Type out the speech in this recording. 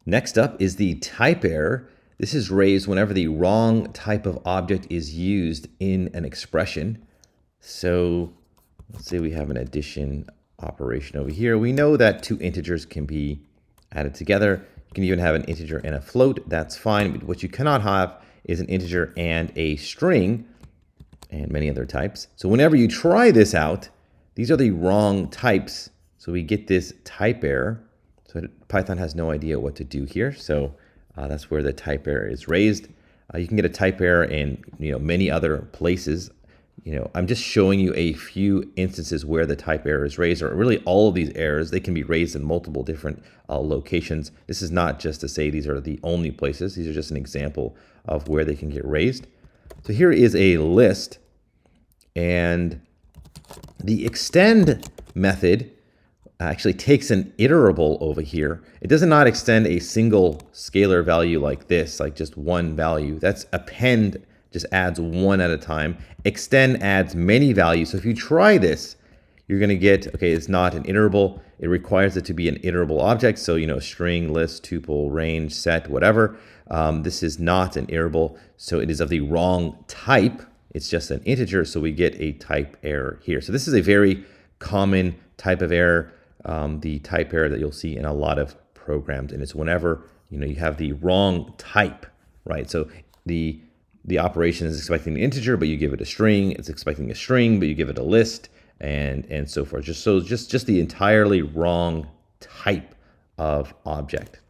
Next up is the type error. This is raised whenever the wrong type of object is used in an expression. So let's say we have an addition operation over here. We know that two integers can be added together. You can even have an integer and a float. That's fine. But what you cannot have is an integer and a string and many other types. So whenever you try this out, these are the wrong types. So we get this type error. So Python has no idea what to do here. So that's where the type error is raised. You can get a type error in many other places. I'm just showing you a few instances where the type error is raised, or really all of these errors. They can be raised in multiple different locations. This is not just to say these are the only places. These are just an example of where they can get raised. So here is a list, and the extend method actually takes an iterable over here. It does not extend a single scalar value like this, like just one value. That's append, just adds one at a time. Extend adds many values. So if you try this, you're going to get, okay, it's not an iterable. It requires it to be an iterable object. So, string, list, tuple, range, set, whatever. This is not an iterable. So it is of the wrong type. It's just an integer. So we get a type error here. So this is a very common type of error. The type error that you'll see in a lot of programs, and it's whenever you have the wrong type, right? So the operation is expecting an integer, but you give it a string. It's expecting a string, but you give it a list, and so forth. Just the entirely wrong type of object.